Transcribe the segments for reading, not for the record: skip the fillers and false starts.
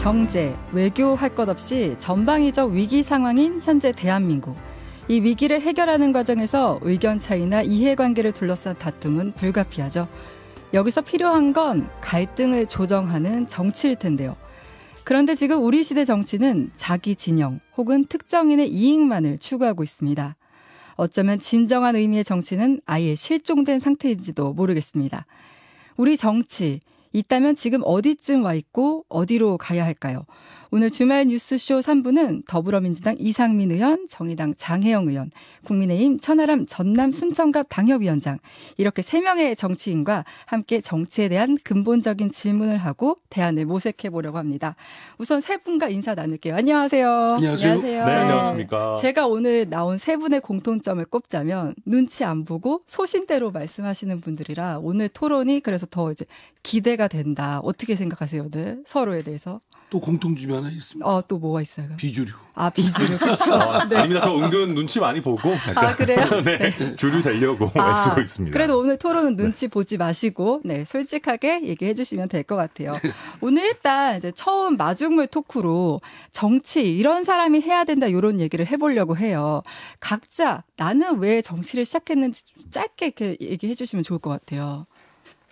경제, 외교 할 것 없이 전방위적 위기 상황인 현재 대한민국. 이 위기를 해결하는 과정에서 의견 차이나 이해관계를 둘러싼 다툼은 불가피하죠. 여기서 필요한 건 갈등을 조정하는 정치일 텐데요. 그런데 지금 우리 시대 정치는 자기 진영 혹은 특정인의 이익만을 추구하고 있습니다. 어쩌면 진정한 의미의 정치는 아예 실종된 상태인지도 모르겠습니다. 우리 정치, 있다면 지금 어디쯤 와 있고 어디로 가야 할까요? 오늘 주말 뉴스쇼 3부는 더불어민주당 이상민 의원, 정의당 장혜영 의원, 국민의힘 천하람 전남 순천갑 당협위원장 이렇게 3명의 정치인과 함께 정치에 대한 근본적인 질문을 하고 대안을 모색해 보려고 합니다. 우선 세 분과 인사 나눌게요. 안녕하세요. 안녕하세요. 네, 안녕하십니까. 제가 오늘 나온 세 분의 공통점을 꼽자면 눈치 안 보고 소신대로 말씀하시는 분들이라 오늘 토론이 그래서 더 이제 기대가 된다. 어떻게 생각하세요, 오늘 서로에 대해서? 또 공통점이 하나 있습니다. 또 뭐가 있어요? 비주류. 비주류. 그렇죠. 네. 아닙니다. 저 은근 눈치 많이 보고 약간 그래요? 네, 주류 되려고 애쓰고 있습니다. 그래도 오늘 토론은 눈치 보지 마시고 솔직하게 얘기해 주시면 될 것 같아요. 오늘 일단 이제 처음 마중물 토크로 정치 이런 사람이 해야 된다 이런 얘기를 해보려고 해요. 각자 나는 왜 정치를 시작했는지 좀 짧게 이렇게 얘기해 주시면 좋을 것 같아요.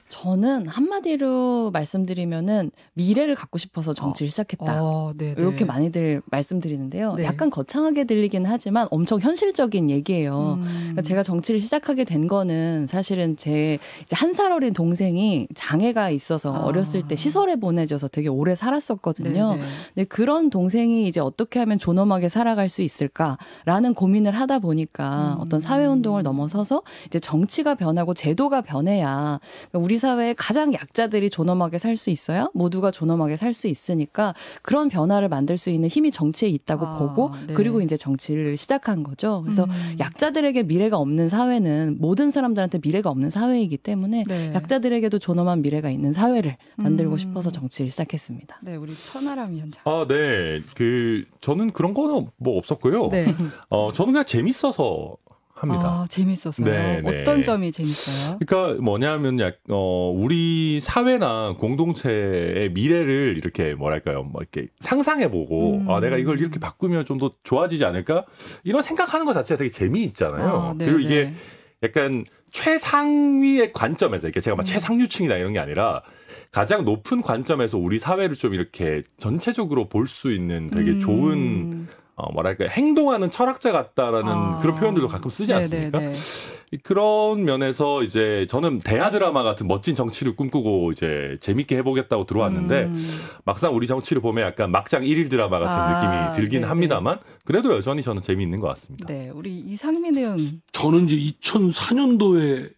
저는 한마디로 말씀드리면은 미래를 갖고 싶어서 정치를 시작했다. 이렇게 많이들 말씀드리는데요. 네. 약간 거창하게 들리긴 하지만 엄청 현실적인 얘기예요. 그러니까 제가 정치를 시작하게 된 거는 사실은 제 이제 1살 어린 동생이 장애가 있어서 어렸을 때 시설에 보내져서 되게 오래 살았었거든요. 근데 그런 동생이 이제 어떻게 하면 존엄하게 살아갈 수 있을까라는 고민을 하다 보니까 어떤 사회운동을 넘어서서 이제 정치가 변하고 제도가 변해야 그러니까 우리 사회에 가장 약자들이 존엄하게 살 수 있어야 모두가 존엄하게 살 수 있으니까 그런 변화를 만들 수 있는 힘이 정치에 있다고 보고 그리고 이제 정치를 시작한 거죠. 그래서 약자들에게 미래가 없는 사회는 모든 사람들한테 미래가 없는 사회이기 때문에 약자들에게도 존엄한 미래가 있는 사회를 만들고 싶어서 정치를 시작했습니다. 네, 우리 천하람 위원장. 네. 저는 그런 거는 뭐 없었고요. 네. 저는 그냥 재밌어서 합니다. 재밌어서요? 네. 어떤 점이 재밌어요? 그러니까 뭐냐면 우리 사회나 공동체의 미래를 이렇게 뭐랄까요? 이렇게 상상해보고 내가 이걸 이렇게 바꾸면 좀 더 좋아지지 않을까? 이런 생각하는 것 자체가 되게 재미있잖아요. 그리고 이게 약간 최상위의 관점에서 이렇게 제가 막 최상류층이다 이런 게 아니라 가장 높은 관점에서 우리 사회를 좀 이렇게 전체적으로 볼 수 있는 되게 좋은 뭐랄까 행동하는 철학자 같다라는 그런 표현들도 가끔 쓰지 않습니까? 그런 면에서 이제 저는 대하 드라마 같은 멋진 정치를 꿈꾸고 이제 재밌게 해보겠다고 들어왔는데 막상 우리 정치를 보면 약간 막장 1일 드라마 같은 느낌이 들긴 합니다만 그래도 여전히 저는 재미있는 것 같습니다. 네, 우리 이상민 의원. 저는 이제 2004년도에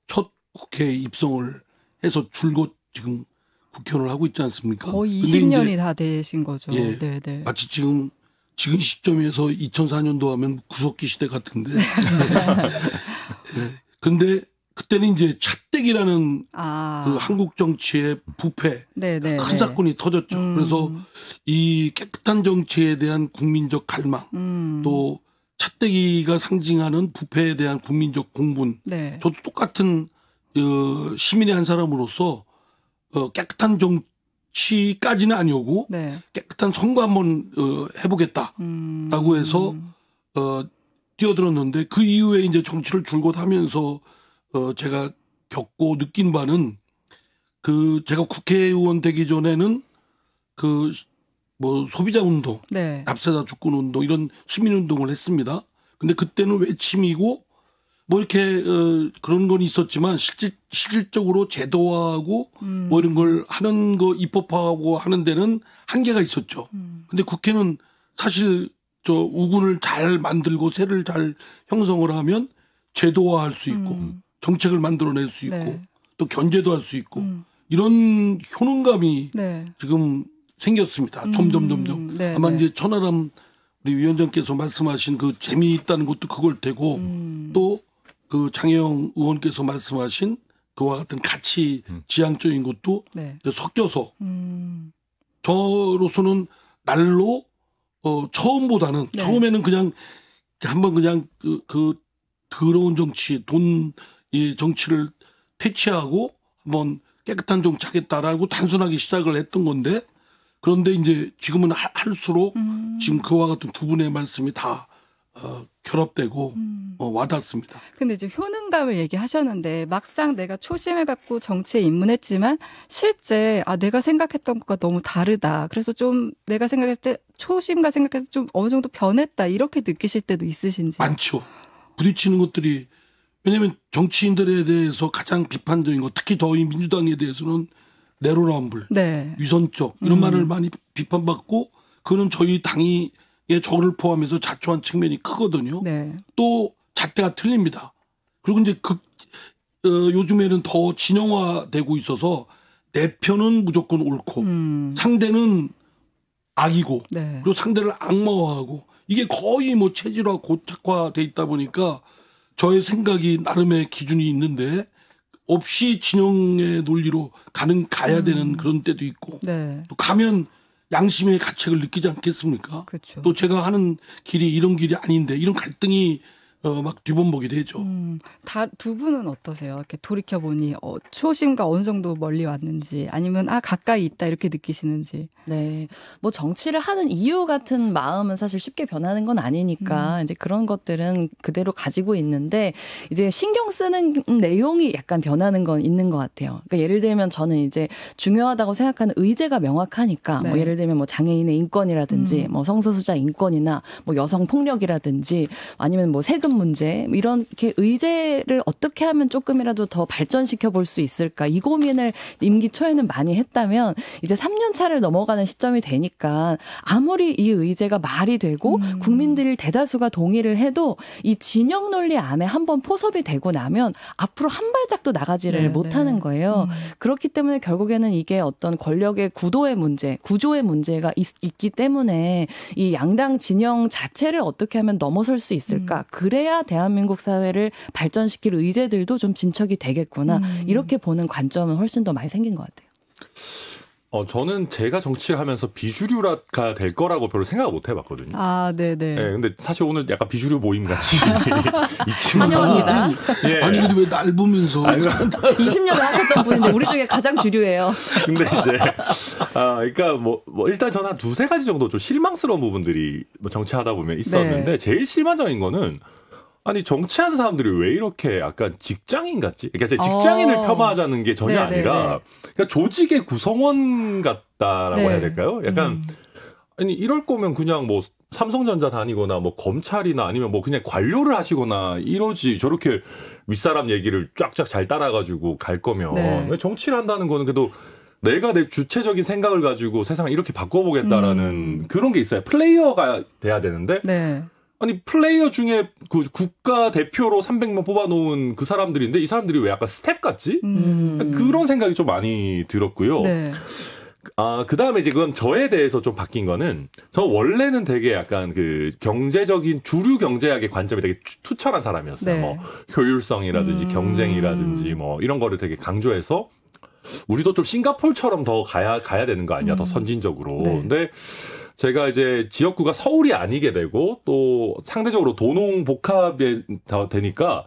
첫 국회에 입성을 해서 줄곧 지금 국회의원을 하고 있지 않습니까? 거의 20년이 다 되신 거죠. 예, 네. 마치 지금 시점에서 2004년도 하면 구석기 시대 같은데. 근데 그때는 이제 차떼기라는 그 한국 정치의 부패, 큰 사건이 터졌죠. 그래서 이 깨끗한 정치에 대한 국민적 갈망, 또 차떼기가 상징하는 부패에 대한 국민적 공분. 저도 똑같은 시민의 한 사람으로서 깨끗한 정치까지는 아니오고 깨끗한 선거 한번 해보겠다라고 해서 뛰어들었는데 그 이후에 이제 정치를 줄곧 하면서 제가 겪고 느낀 바는 제가 국회의원 되기 전에는 소비자 운동, 납세자 주권 운동 이런 시민 운동을 했습니다. 근데 그때는 외침이고 이렇게 그런 건 있었지만 실질적으로 제도화하고 이런 걸 하는 거 입법화하고 하는 데는 한계가 있었죠. 근데 국회는 사실 우군을 잘 만들고 세를 잘 형성을 하면 제도화할 수 있고 정책을 만들어낼 수 있고 또 견제도 할 수 있고 이런 효능감이 지금 생겼습니다. 점점. 아마 이제 천하람 우리 위원장께서 말씀하신 그 재미있다는 것도 그걸 테고 또 그 장혜영 의원께서 말씀하신 그와 같은 가치 지향적인 것도 섞여서 저로서는 날로 처음보다는 처음에는 그냥 한번 그냥 그 더러운 정치 이 정치를 퇴치하고 한번 깨끗한 정치 하겠다라고 단순하게 시작을 했던 건데 그런데 이제 지금은 할수록 지금 그와 같은 두 분의 말씀이 다 결합되고 와닿습니다. 근데 이제 효능감을 얘기하셨는데 막상 내가 초심을 갖고 정치에 입문했지만 실제 내가 생각했던 것과 너무 다르다. 그래서 좀 내가 생각했을 때 초심과 생각했을 때 좀 어느 정도 변했다. 이렇게 느끼실 때도 있으신지? 많죠. 부딪히는 것들이 왜냐하면 정치인들에 대해서 가장 비판적인 거 특히 더 이 민주당에 대해서는 내로남불, 네. 위선적 이런 말을 많이 비판받고 그거는 저희 당의 저를 포함해서 자초한 측면이 크거든요. 네. 또 잣대가 틀립니다. 그리고 이제 요즘에는 더 진영화되고 있어서 내 편은 무조건 옳고 상대는 악이고 네. 그리고 상대를 악마화하고 이게 거의 뭐 체질화 고착화돼 있다 보니까 저의 생각이 나름의 기준이 있는데 없이 진영의 논리로 가야 되는 그런 때도 있고 네. 또 가면 양심의 가책을 느끼지 않겠습니까? 그렇죠. 또 제가 하는 길이 이런 길이 아닌데 이런 갈등이 막 뒤범벅이 되죠. 두 분은 어떠세요? 이렇게 돌이켜보니 초심과 어느 정도 멀리 왔는지 아니면 가까이 있다 이렇게 느끼시는지. 네. 뭐 정치를 하는 이유 같은 마음은 사실 쉽게 변하는 건 아니니까 이제 그런 것들은 그대로 가지고 있는데 이제 신경 쓰는 내용이 약간 변하는 건 있는 것 같아요. 그러니까 예를 들면 저는 이제 중요하다고 생각하는 의제가 명확하니까 네. 뭐 예를 들면 뭐 장애인의 인권이라든지 뭐 성소수자 인권이나 뭐 여성 폭력이라든지 아니면 뭐 세금 문제 이렇게 의제를 어떻게 하면 조금이라도 더 발전시켜 볼 수 있을까 이 고민을 임기 초에는 많이 했다면 이제 3년 차를 넘어가는 시점이 되니까 아무리 이 의제가 말이 되고 국민들 대다수가 동의를 해도 이 진영 논리 안에 한번 포섭이 되고 나면 앞으로 한 발짝도 나가지를 못하는 거예요. 그렇기 때문에 결국에는 이게 어떤 권력의 구도의 문제, 구조의 문제가 있기 때문에 이 양당 진영 자체를 어떻게 하면 넘어설 수 있을까? 그래야 대한민국 사회를 발전시킬 의제들도 좀 진척이 되겠구나. 이렇게 보는 관점은 훨씬 더 많이 생긴 것 같아요. 저는 제가 정치를 하면서 비주류가 될 거라고 별로 생각을 못 해봤거든요. 네네. 네, 근데 사실 오늘 약간 비주류 모임 같이 있지만. 환영합니다. 예. 아니, 근데 왜 날 보면서. 20년을 하셨던 분인데 우리 중에 가장 주류예요. 근데 이제, 그러니까 뭐 일단 저는 한 두세 가지 정도 좀 실망스러운 부분들이 뭐 정치하다 보면 있었는데 네. 제일 실망적인 거는 아니 정치하는 사람들이 왜 이렇게 약간 직장인 같지? 그러니까 직장인을 폄하하자는 게 전혀 아니라 그러니까 조직의 구성원 같다라고 해야 될까요? 약간 아니 이럴 거면 그냥 뭐 삼성전자 다니거나 뭐 검찰이나 아니면 뭐 그냥 관료를 하시거나 이러지 저렇게 윗사람 얘기를 쫙쫙 잘 따라가지고 갈 거면 왜 정치를 한다는 거는 그래도 내가 내 주체적인 생각을 가지고 세상을 이렇게 바꿔보겠다라는 그런 게 있어요. 플레이어가 돼야 되는데 아니 플레이어 중에 그 국가 대표로 300명 뽑아놓은 그 사람들인데 이 사람들이 왜 약간 스텝 같지? 그런 생각이 좀 많이 들었고요. 네. 그 다음에 이제 그건 저에 대해서 좀 바뀐 거는 저 원래는 되게 약간 그 경제적인 주류 경제학의 관점이 되게 투철한 사람이었어요. 뭐 효율성이라든지 경쟁이라든지 뭐 이런 거를 되게 강조해서 우리도 좀 싱가포르처럼 더 가야 되는 거 아니야? 더 선진적으로. 근데 제가 이제 지역구가 서울이 아니게 되고 또 상대적으로 도농 복합이 되니까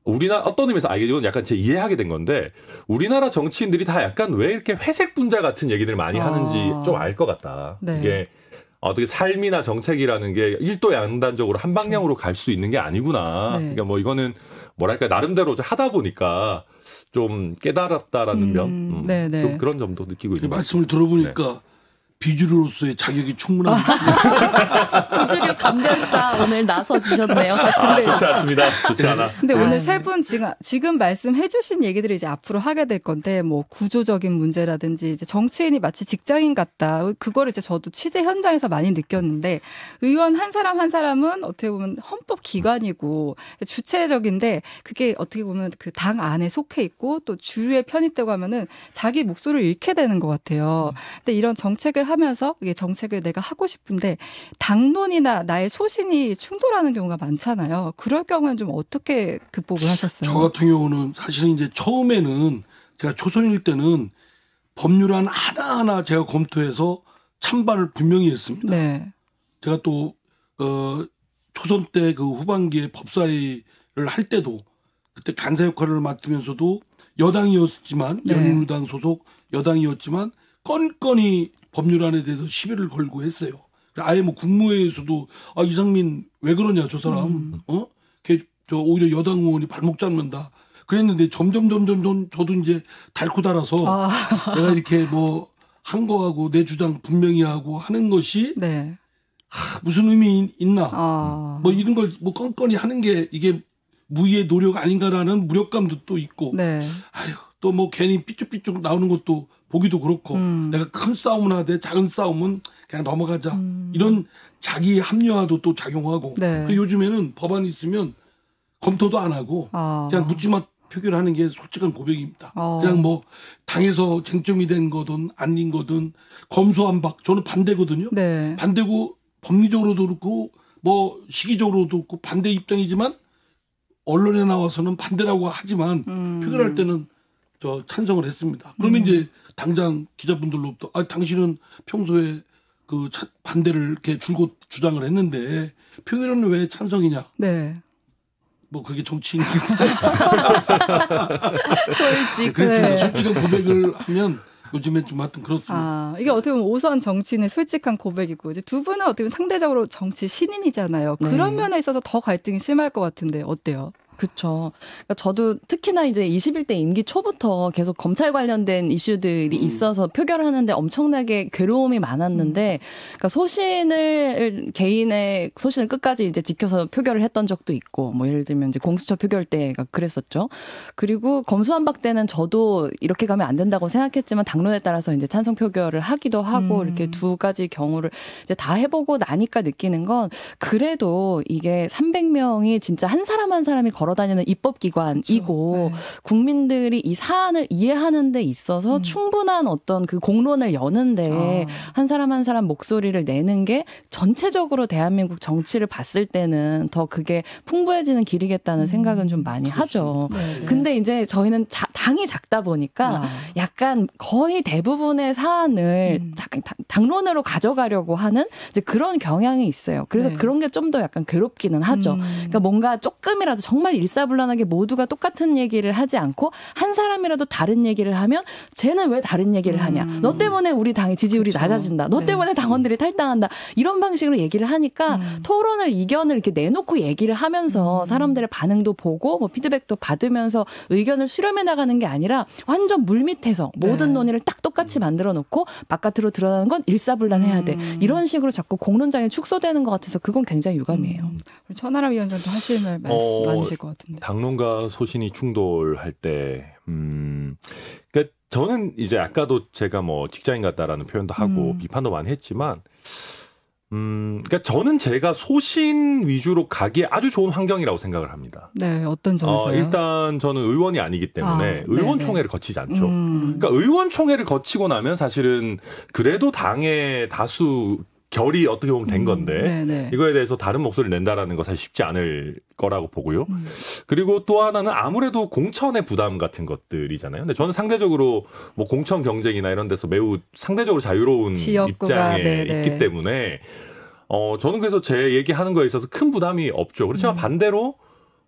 우리나라 어떤 의미에서 이건 약간 제 이해하게 된 건데 우리나라 정치인들이 다 약간 왜 이렇게 회색 분자 같은 얘기들을 많이 하는지 좀 알 것 같다. 이게 어떻게 삶이나 정책이라는 게 일도 양단적으로 한 방향으로 갈 수 있는 게 아니구나. 그러니까 뭐 이거는 뭐랄까 나름대로 하다 보니까 좀 깨달았다라는 면, 좀 그런 점도 느끼고 있는 말씀을 들어보니까 비주류로서의 자격이 충분합니다. 비주류 감별사 오늘 나서 주셨네요. 근데 좋지 않습니다. 좋지 않아. 근데 오늘 세 분 지금 말씀해주신 얘기들을 이제 앞으로 하게 될 건데 뭐 구조적인 문제라든지 이제 정치인이 마치 직장인 같다. 그거를 이제 저도 취재 현장에서 많이 느꼈는데 의원 한 사람은 어떻게 보면 헌법 기관이고 주체적인데 그게 어떻게 보면 그 당 안에 속해 있고 또 주류에 편입되고 하면은 자기 목소리를 잃게 되는 것 같아요. 근데 이런 정책을 하면서 이게 정책을 내가 하고 싶은데 당론이나 나의 소신이 충돌하는 경우가 많잖아요. 그럴 경우에는 좀 어떻게 극복을 하셨어요? 저 같은 경우는 사실은 이제 처음에는 제가 초선일 때는 법률안 하나하나 제가 검토해서 찬반을 분명히 했습니다. 제가 또 초선 때 그 후반기에 법사위를 할 때도 그때 간사 역할을 맡으면서도 여당이었지만 열린우리당 소속 여당이었지만 건건이 법률안에 대해서 시비를 걸고 했어요. 아예 뭐 국무회의에서도 이상민 왜 그러냐 저 사람 걔 오히려 여당 의원이 발목 잡는다 그랬는데 점점 저도 이제 달고 달아서 내가 이렇게 뭐 한 거하고 내 주장 분명히 하고 하는 것이 네. 무슨 의미 있나 뭐 이런 걸 뭐 껌껌이 하는 게 이게 무의의 노력 아닌가라는 무력감도 또 있고 네. 또 뭐 괜히 삐쭉삐쭉 나오는 것도 보기도 그렇고 내가 큰 싸움은 하되 작은 싸움은 그냥 넘어가자 이런 자기 합리화도 또 작용하고 네. 요즘에는 법안이 있으면 검토도 안 하고 그냥 묻지마 표결하는 게 솔직한 고백입니다. 그냥 뭐 당에서 쟁점이 된 거든 아닌 거든 검수완박 저는 반대거든요. 네. 반대고 법리적으로도 그렇고 뭐 시기적으로도 그렇고 반대 입장이지만 언론에 나와서는 반대라고 하지만 표결할 때는 저 찬성을 했습니다. 그러면 이제 당장 기자분들로부터 당신은 평소에 그 반대를 이렇게 줄곧 주장을 했는데 표결은 왜 찬성이냐? 네. 뭐 그게 정치인이 솔직. 그랬습니다. 네. 솔직한 고백을 하면 요즘에 좀 하여튼 그렇습니다. 이게 어떻게 보면 오선 정치인의 솔직한 고백이고 이제 두 분은 어떻게 보면 상대적으로 정치 신인이잖아요. 네. 그런 면에 있어서 더 갈등이 심할 것 같은데 어때요? 그렇죠. 그러니까 저도 특히나 이제 21대 임기 초부터 계속 검찰 관련된 이슈들이 있어서 표결하는데 엄청나게 괴로움이 많았는데, 그러니까 개인의 소신을 끝까지 이제 지켜서 표결을 했던 적도 있고, 뭐 예를 들면 이제 공수처 표결 때가 그랬었죠. 그리고 검수완박 때는 저도 이렇게 가면 안 된다고 생각했지만 당론에 따라서 이제 찬성 표결을 하기도 하고 이렇게 두 가지 경우를 이제 다 해보고 나니까 느끼는 건 그래도 이게 300명이 진짜 한 사람 한 사람이 걸어다니는 입법기관이고 그렇죠. 네. 국민들이 이 사안을 이해하는 데 있어서 충분한 어떤 그 공론을 여는데 한 사람 한 사람 목소리를 내는 게 전체적으로 대한민국 정치를 봤을 때는 더 그게 풍부해지는 길이겠다는 생각은 좀 많이 하죠. 네. 근데 이제 저희는 당이 작다 보니까 약간 거의 대부분의 사안을 당론으로 가져가려고 하는 이제 그런 경향이 있어요. 그래서 네. 그런 게 좀 더 약간 괴롭기는 하죠. 그러니까 뭔가 조금이라도 정말 일사불란하게 모두가 똑같은 얘기를 하지 않고 한 사람이라도 다른 얘기를 하면 쟤는 왜 다른 얘기를 하냐. 너 때문에 우리 당의 지지율이 그렇죠. 낮아진다. 너 네. 때문에 당원들이 탈당한다. 이런 방식으로 얘기를 하니까 토론을 이견을 이렇게 내놓고 얘기를 하면서 사람들의 반응도 보고 뭐 피드백도 받으면서 의견을 수렴해 나가는 게 아니라 완전 물밑에서 모든 네. 논의를 딱 똑같이 만들어 놓고 바깥으로 드러나는 건 일사불란해야 돼. 이런 식으로 자꾸 공론장에 축소되는 것 같아서 그건 굉장히 유감이에요. 천하람 위원장도 하실 말 많으실 것 같은데. 당론과 소신이 충돌할 때, 그러니까 저는 이제 아까도 제가 뭐 직장인 같다라는 표현도 하고 비판도 많이 했지만, 그러니까 저는 제가 소신 위주로 가기에 아주 좋은 환경이라고 생각을 합니다. 네, 어떤 점에서요? 일단 저는 의원이 아니기 때문에 의원총회를 거치지 않죠. 그러니까 의원총회를 거치고 나면 사실은 그래도 당의 다수 결이 어떻게 보면 된 건데 네네. 이거에 대해서 다른 목소리를 낸다라는 거 사실 쉽지 않을 거라고 보고요. 그리고 또 하나는 아무래도 공천의 부담 같은 것들이잖아요. 근데 저는 상대적으로 뭐 공천 경쟁이나 이런 데서 매우 상대적으로 자유로운 지역구가, 입장에 네네. 있기 때문에 저는 그래서 제 얘기하는 거에 있어서 큰 부담이 없죠. 그렇지만 반대로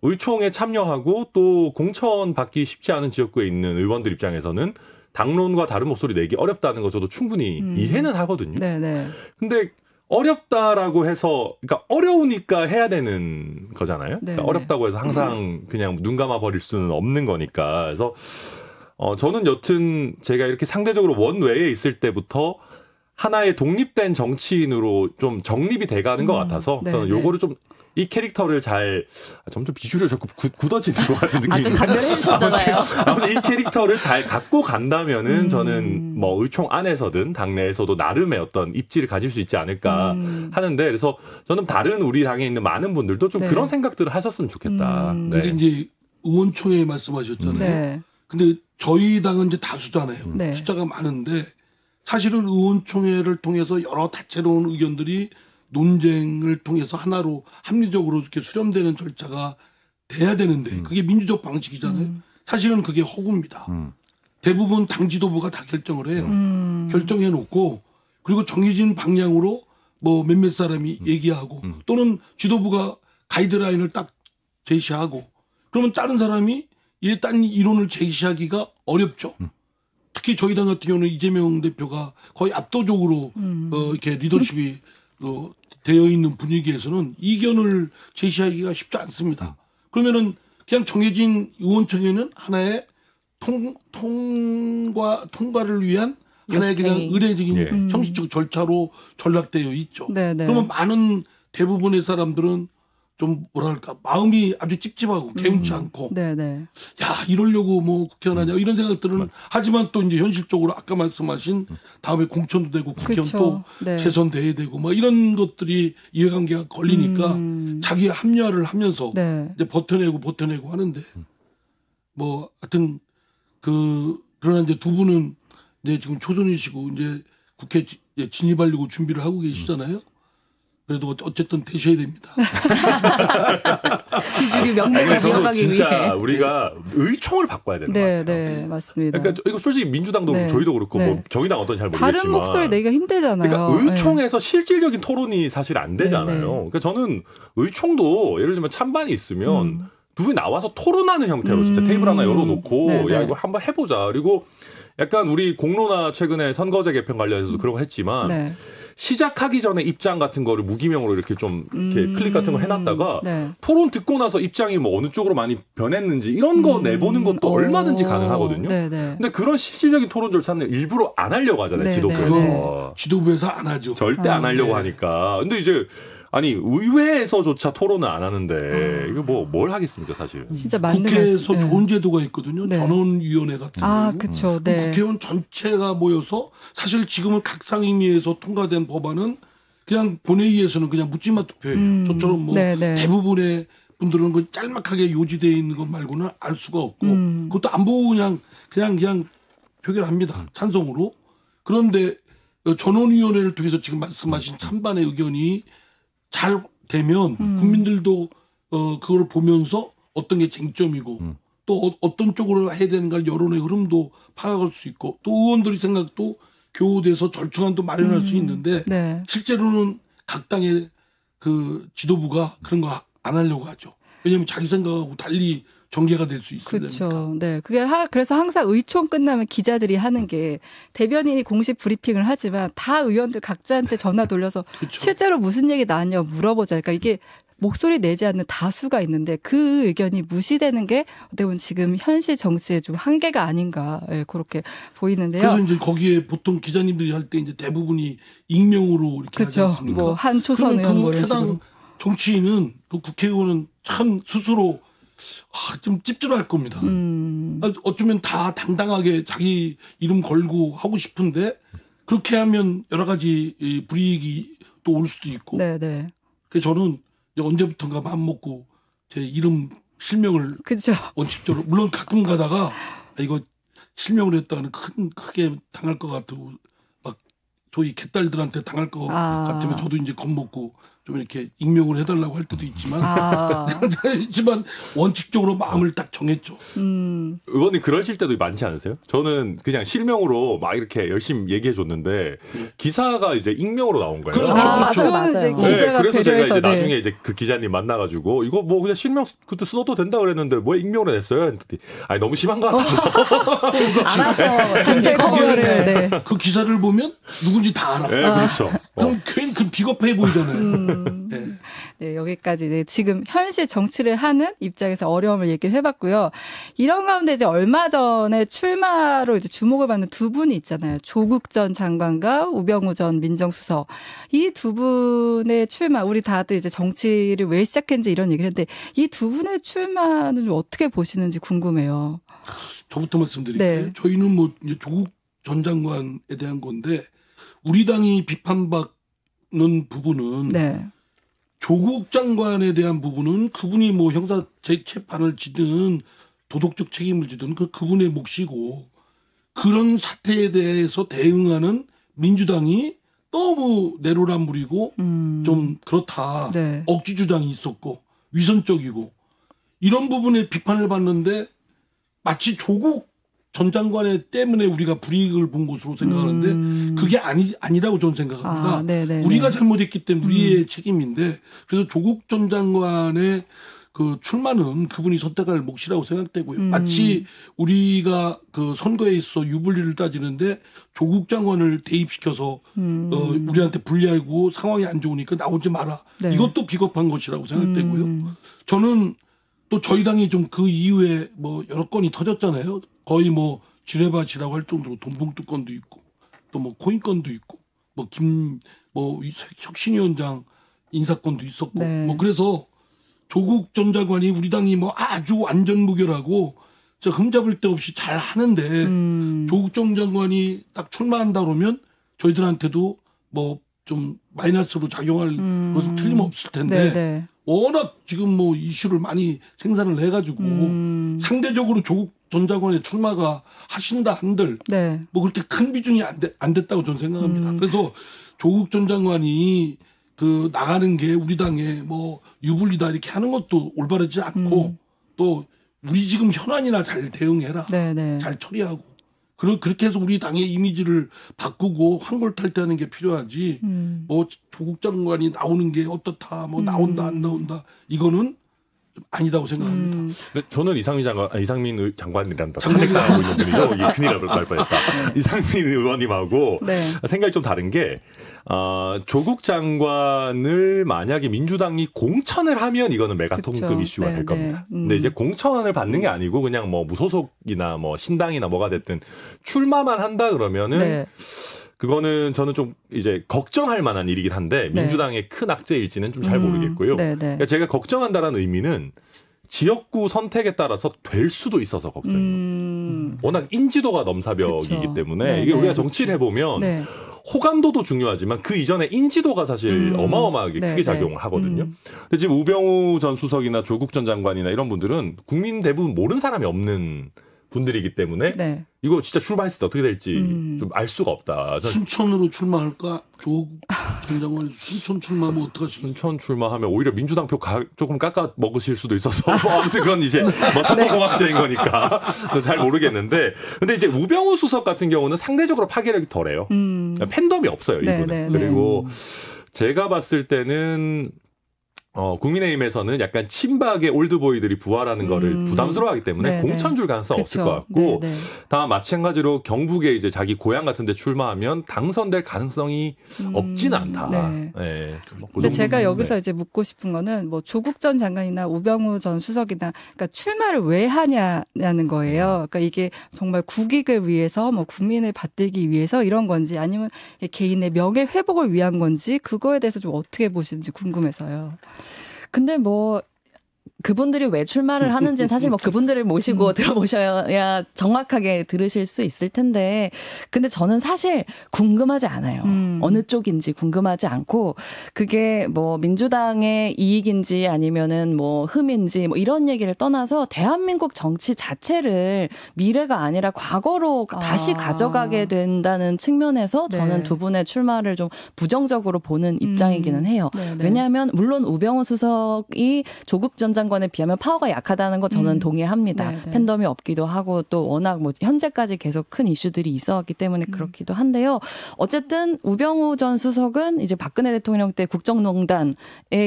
의총에 참여하고 또 공천 받기 쉽지 않은 지역구에 있는 의원들 입장에서는 당론과 다른 목소리 내기 어렵다는 거 저도 충분히 이해는 하거든요. 네네. 근데 어렵다라고 해서, 그러니까 어려우니까 해야 되는 거잖아요. 그러니까 어렵다고 해서 항상 그냥 눈 감아 버릴 수는 없는 거니까. 그래서 저는 여튼 제가 이렇게 상대적으로 원외에 있을 때부터 하나의 독립된 정치인으로 좀 정립이 돼가는 것 같아서 저는 요거를 좀 이 캐릭터를 잘 점점 비주얼이 자꾸 굳어지는 것 같은 느낌이. 감별해 주셨잖아요. 아무튼 이 캐릭터를 잘 갖고 간다면은 저는 뭐 의총 안에서든 당내에서도 나름의 어떤 입지를 가질 수 있지 않을까 하는데, 그래서 저는 다른 우리 당에 있는 많은 분들도 좀 그런 생각들을 하셨으면 좋겠다. 근데 이제 의원총회 말씀하셨잖아요. 네. 근데 저희 당은 이제 다수잖아요. 네. 숫자가 많은데 사실은 의원총회를 통해서 여러 다채로운 의견들이 논쟁을 통해서 하나로 합리적으로 이렇게 수렴되는 절차가 돼야 되는데 그게 민주적 방식이잖아요. 사실은 그게 허구입니다. 대부분 당 지도부가 다 결정을 해요. 결정해 놓고 그리고 정해진 방향으로 뭐 몇몇 사람이 얘기하고 또는 지도부가 가이드라인을 딱 제시하고 그러면 다른 사람이 딴 이론을 제시하기가 어렵죠. 특히 저희 당 같은 경우는 이재명 대표가 거의 압도적으로 이렇게 리더십이 되어 있는 분위기에서는 이견을 제시하기가 쉽지 않습니다. 그러면은 그냥 정해진 의원총회는 하나의 통과를 위한 하나의 그냥 의례적인 형식적 절차로 전락되어 있죠. 네네. 그러면 많은 대부분의 사람들은 좀 뭐랄까 마음이 아주 찝찝하고 개운치 않고 네네. 야 이러려고 뭐 국회의원 하냐 이런 생각들은 하지만 또 이제 현실적으로 아까 말씀하신 다음에 공천도 되고 국회의원 그쵸. 또 네. 재선돼야 되고 뭐 이런 것들이 이해관계가 걸리니까 자기 합리화를 하면서 네. 이제 버텨내고 하는데 뭐 하여튼 그러나 이제 두 분은 이제 지금 초선이시고 이제 국회 진입하려고 준비를 하고 계시잖아요. 그래도 어쨌든 되셔야 됩니다. 기준이 명맥을 이어가기 진짜 위해. 우리가 의총을 바꿔야 되는 것 같아요. 네, 맞습니다. 그러니까 이거 솔직히 민주당도 네. 저희도 그렇고 네. 뭐 정의당 어떤지 잘 모르겠지만 다른 목소리 내기가 힘들잖아요. 그러니까 의총에서 네. 실질적인 토론이 사실 안 되잖아요. 그러니까 저는 의총도 예를 들면 찬반이 있으면 두 분이 나와서 토론하는 형태로 진짜 테이블 하나 열어놓고 야 이거 한번 해보자. 그리고 약간 우리 공론화 최근에 선거제 개편 관련해서도 그런 거 했지만 네. 시작하기 전에 입장 같은 거를 무기명으로 이렇게 좀 이렇게 클릭 같은 거 해놨다가 네. 토론 듣고 나서 입장이 뭐 어느 쪽으로 많이 변했는지 이런 거 내보는 것도 얼마든지 가능하거든요. 네네. 근데 그런 실질적인 토론 절차는 일부러 안 하려고 하잖아요. 지도부에서. 지도부에서 안 하죠. 절대 안 하려고 하니까. 근데 이제 아니 의회에서조차 토론을 안 하는데 이거 뭐 뭘 하겠습니까 사실. 진짜 맞는 국회에서 말씀. 좋은 제도가 있거든요. 네. 전원위원회 같은 거. 그렇죠. 네. 국회의원 전체가 모여서 사실 지금은 각 상임위에서 통과된 법안은 그냥 본회의에서는 그냥 묻지마 투표예요. 저처럼 뭐 네네. 대부분의 분들은 그 짤막하게 요지되어 있는 것 말고는 알 수가 없고 그것도 안 보고 그냥 표결합니다. 찬성으로. 그런데 전원위원회를 통해서 지금 말씀하신 찬반의 의견이 잘 되면 국민들도 그걸 보면서 어떤 게 쟁점이고 또 어떤 쪽으로 해야 되는가 여론의 흐름도 파악할 수 있고 또 의원들의 생각도 교우돼서 절충안도 마련할 수 있는데 네. 실제로는 각 당의 그 지도부가 그런 거 안 하려고 하죠. 왜냐하면 자기 생각하고 달리 전개가 될 수 있어야 그렇죠. 되니까. 네, 그게 그래서 항상 의총 끝나면 기자들이 하는 게 대변인이 공식 브리핑을 하지만 다 의원들 각자한테 전화 돌려서 그렇죠. 실제로 무슨 얘기 나왔냐고 물어보자. 그러니까 이게 목소리 내지 않는 다수가 있는데 그 의견이 무시되는 게 어떻게 보면 지금 현실 정치의 좀 한계가 아닌가 그렇게 보이는데요. 그래서 이제 거기에 보통 기자님들이 할 때 이제 대부분이 익명으로 이렇게 하지 않습니까? 뭐 한 초선 의원 뭐 해당 정치인은 그 국회의원은 참 스스로 좀 찝찝할 겁니다. 어쩌면 다 당당하게 자기 이름 걸고 하고 싶은데 그렇게 하면 여러 가지 불이익이 또 올 수도 있고. 네네. 그래서 저는 언제부턴가 마음 먹고 제 이름 실명을 그쵸. 원칙적으로 물론 가끔 가다가 이거 실명을 했다가는 크게 당할 것 같고 막 소위 개딸들한테 당할 것 같으면 저도 이제 겁먹고 좀 이렇게 익명을 해달라고 할 때도 있지만 있지만 원칙적으로 마음을 딱 정했죠. 의원님 그러실 때도 많지 않으세요? 저는 그냥 실명으로 막 이렇게 열심히 얘기해 줬는데 기사가 이제 익명으로 나온 거예요. 그렇죠. 맞아요. 네, 그래서 제가 이제 나중에 이제 그 기자님 만나가지고 이거 뭐 그냥 실명 그때 써도 된다 그랬는데 왜 익명으로 냈어요? 했더니 아니 너무 심한 거 같아서 알아서 자체 커버를 그 기사를 보면 누군지 다 알아. 네, 그렇죠. 그럼 괜히 그 비겁해 보이잖아요. 네, 여기까지 지금 현실 정치를 하는 입장에서 어려움을 얘기를 해봤고요. 이런 가운데 이제 얼마 전에 출마로 이제 주목을 받는 두 분이 있잖아요. 조국 전 장관과 우병우 전 민정수석. 이 두 분의 출마, 우리 다들 이제 정치를 왜 시작했는지 이런 얘기를 했는데 이 두 분의 출마는 좀 어떻게 보시는지 궁금해요. 저부터 말씀드릴게요. 네. 저희는 뭐 이제 조국 전 장관에 대한 건데 우리 당이 비판받는 부분은 네. 조국 장관에 대한 부분은 그분이 뭐 형사 재판을 지든 도덕적 책임을 지든 그분의 몫이고 그런 사태에 대해서 대응하는 민주당이 너무 내로남불이고 좀 그렇다. 네. 억지 주장이 있었고 위선적이고 이런 부분에 비판을 받는데 마치 조국 전 장관의 때문에 우리가 불이익을 본 것으로 생각하는데 그게 아니라고 저는 생각합니다. 우리가 잘못했기 때문에 우리의 책임인데 그래서 조국 전 장관의 그 출마는 그분이 선택할 몫이라고 생각되고요. 마치 우리가 그 선거에 있어 유불리를 따지는데 조국 장관을 대입시켜서 우리한테 불리하고 상황이 안 좋으니까 나오지 마라. 네. 이것도 비겁한 것이라고 생각되고요. 저는 또 저희 당이 좀 그 이후에 뭐 여러 건이 터졌잖아요. 거의 뭐 지뢰밭이라고 할 정도로 돈봉투 건도 있고 또 뭐 코인 건도 있고 뭐 혁신위원장 인사건도 있었고 네. 뭐 그래서 조국 전 장관이 우리 당이 뭐 아주 안전무결하고 저 흠잡을 데 없이 잘 하는데 조국 전 장관이 딱 출마한다 그러면 저희들한테도 뭐 좀 마이너스로 작용할 것은 틀림없을 텐데 네네. 워낙 지금 뭐 이슈를 많이 생산을 해가지고 상대적으로 조국 전 장관의 출마가 하신다 한들 네. 뭐 그렇게 큰 비중이 안 됐다고 저는 생각합니다. 그래서 조국 전 장관이 그 나가는 게 우리 당에 뭐 유불리다 이렇게 하는 것도 올바르지 않고 또 우리 지금 현안이나 잘 대응해라. 네네. 잘 처리하고. 그렇게 해서 우리 당의 이미지를 바꾸고 환골탈퇴하는 게 필요하지. 뭐 조국 장관이 나오는 게 어떻다. 뭐 나온다 안 나온다. 이거는 좀 아니다고 생각합니다. 저는 이상민 장관이란다. 장관이라고 있는 분이죠. 이게 큰일 날 뻔했다. 이상민 의원님하고 네. 생각이 좀 다른 게 조국 장관을 만약에 민주당이 공천을 하면 이거는 메가톤급 그쵸. 이슈가 될 겁니다. 근데 이제 공천을 받는 게 아니고 그냥 뭐 무소속이나 뭐 신당이나 뭐가 됐든 출마만 한다 그러면은 네. 그거는 저는 좀 이제 걱정할 만한 일이긴 한데 민주당의 네. 큰 악재일지는 좀 잘 모르겠고요. 그러니까 제가 걱정한다라는 의미는 지역구 선택에 따라서 될 수도 있어서 걱정입니다. 워낙 인지도가 넘사벽이기 그쵸. 때문에 네네. 이게 우리가 정치를 해보면 네. 호감도도 중요하지만 그 이전에 인지도가 사실 어마어마하게 크게 작용을 하거든요. 근데 지금 우병우 전 수석이나 조국 전 장관이나 이런 분들은 국민 대부분 모르는 사람이 없는 분들이기 때문에 네. 이거 진짜 출마했을 때 어떻게 될지 좀 알 수가 없다. 순천으로 출마할까? 조국 전 장관이 순천 출마하면 어떡하지? 순천 출마하면 오히려 민주당 표 조금 깎아 먹으실 수도 있어서 아무튼 그건 이제 뭐 사법공학적인 거니까 잘 모르겠는데 근데 이제 우병우 수석 같은 경우는 상대적으로 파괴력이 덜해요. 팬덤이 없어요 이분은. 네, 네, 그리고 제가 봤을 때는 국민의힘에서는 약간 친박의 올드보이들이 부활하는 거를 부담스러워하기 때문에 네네. 공천 줄 가능성 없을 것 같고 네네. 다만 마찬가지로 경북에 이제 자기 고향 같은 데 출마하면 당선될 가능성이 없지는 않다. 네. 네. 뭐 근데 제가 여기서 이제 묻고 싶은 거는 뭐 조국 전 장관이나 우병우 전 수석이나 그러니까 출마를 왜 하냐는 거예요. 그러니까 이게 정말 국익을 위해서 뭐 국민을 받들기 위해서 이런 건지 아니면 개인의 명예 회복을 위한 건지 그거에 대해서 좀 어떻게 보시는지 궁금해서요. 근데 뭐 그분들이 왜 출마를 하는지는 사실 뭐 그분들을 모시고 들어보셔야 정확하게 들으실 수 있을 텐데 근데 저는 사실 궁금하지 않아요. 어느 쪽인지 궁금하지 않고 그게 뭐 민주당의 이익인지 아니면은 뭐 흠인지 뭐 이런 얘기를 떠나서 대한민국 정치 자체를 미래가 아니라 과거로 다시 가져가게 된다는 측면에서 저는 네. 두 분의 출마를 좀 부정적으로 보는 입장이기는 해요. 네네. 왜냐하면 물론 우병우 수석이 조국 전 장관에 비하면 파워가 약하다는 거 저는 동의합니다. 네네. 팬덤이 없기도 하고 또 워낙 뭐 현재까지 계속 큰 이슈들이 있었기 때문에 그렇기도 한데요. 어쨌든 우병우 전 수석은 이제 박근혜 대통령 때 국정농단에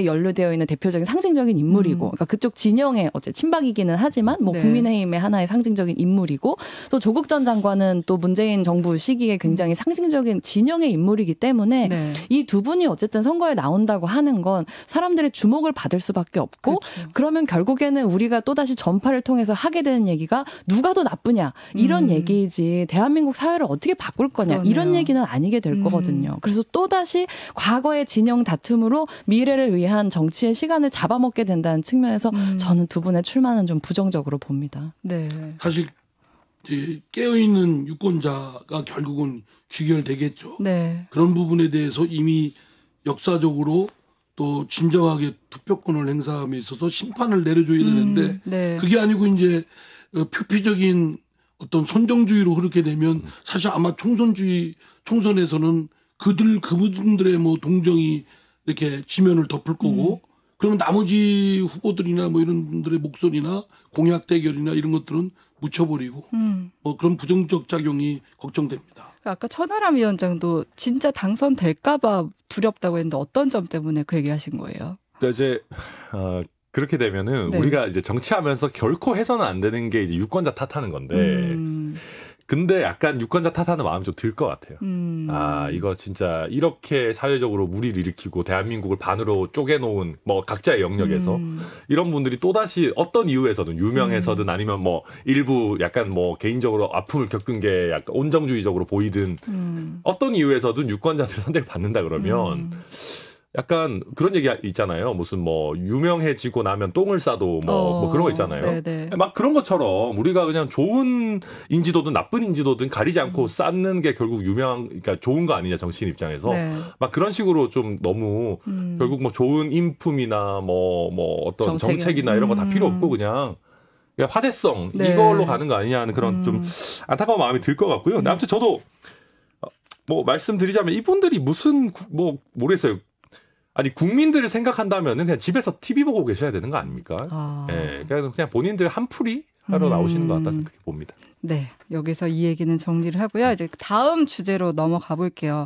연루되어 있는 대표적인 상징적인 인물이고 그러니까 그쪽 진영의 어째 친박이기는 하지만 뭐 네. 국민의힘의 하나의 상징적인 인물이고 또 조국 전 장관은 또 문재인 정부 시기에 굉장히 상징적인 진영의 인물이기 때문에 네. 이 두 분이 어쨌든 선거에 나온다고 하는 건 사람들의 주목을 받을 수밖에 없고 그렇죠. 그러면 결국에는 우리가 또다시 전파를 통해서 하게 되는 얘기가 누가 더 나쁘냐 이런 얘기이지 대한민국 사회를 어떻게 바꿀 거냐 그러네요. 이런 얘기는 아니게 될 거거든요. 그래서 또다시 과거의 진영 다툼으로 미래를 위한 정치의 시간을 잡아먹게 된다는 측면에서 저는 두 분의 출마는 좀 부정적으로 봅니다. 네. 사실 깨어있는 유권자가 결국은 귀결되겠죠. 네. 그런 부분에 대해서 이미 역사적으로 또 진정하게 투표권을 행사함에 있어서 심판을 내려줘야 되는데 네. 그게 아니고 이제 표피적인 어떤 선정주의로 흐르게 되면 사실 아마 총선에서는 그분들의 뭐 동정이 이렇게 지면을 덮을 거고 그러면 나머지 후보들이나 뭐 이런 분들의 목소리나 공약 대결이나 이런 것들은 묻혀버리고 뭐 그런 부정적 작용이 걱정됩니다. 아까 천하람 위원장도 진짜 당선될까 봐 두렵다고 했는데 어떤 점 때문에 그 얘기하신 거예요? 그러니까 이제 그렇게 되면은 네. 우리가 이제 정치하면서 결코 해서는 안 되는 게 이제 유권자 탓하는 건데 근데 약간 유권자 탓하는 마음이 좀 들 것 같아요. 아, 이거 진짜 이렇게 사회적으로 무리를 일으키고 대한민국을 반으로 쪼개놓은 뭐 각자의 영역에서 이런 분들이 또다시 어떤 이유에서든 유명해서든 아니면 뭐 일부 약간 뭐 개인적으로 아픔을 겪은 게 약간 온정주의적으로 보이든 어떤 이유에서든 유권자들 선택을 받는다 그러면 약간 그런 얘기 있잖아요. 무슨 뭐 유명해지고 나면 똥을 싸도 뭐 그런 거 있잖아요. 네네. 막 그런 것처럼 우리가 그냥 좋은 인지도든 나쁜 인지도든 가리지 않고 쌓는 게 결국 그러니까 좋은 거 아니냐 정치인 입장에서 네. 막 그런 식으로 좀 너무 결국 뭐 좋은 인품이나 뭐 어떤 정책이나 이런 거 다 필요 없고 그냥 화제성 네. 이걸로 가는 거 아니냐 하는 그런 좀 안타까운 마음이 들 것 같고요. 근데 아무튼 저도 뭐 말씀드리자면 이분들이 무슨 뭐 모르겠어요. 아니 국민들을 생각한다면은 그냥 집에서 TV 보고 계셔야 되는 거 아닙니까? 예, 그냥 본인들 한풀이 하러 나오시는 것 같다 생각해 봅니다. 네, 여기서 이 얘기는 정리를 하고요. 이제 다음 주제로 넘어가 볼게요.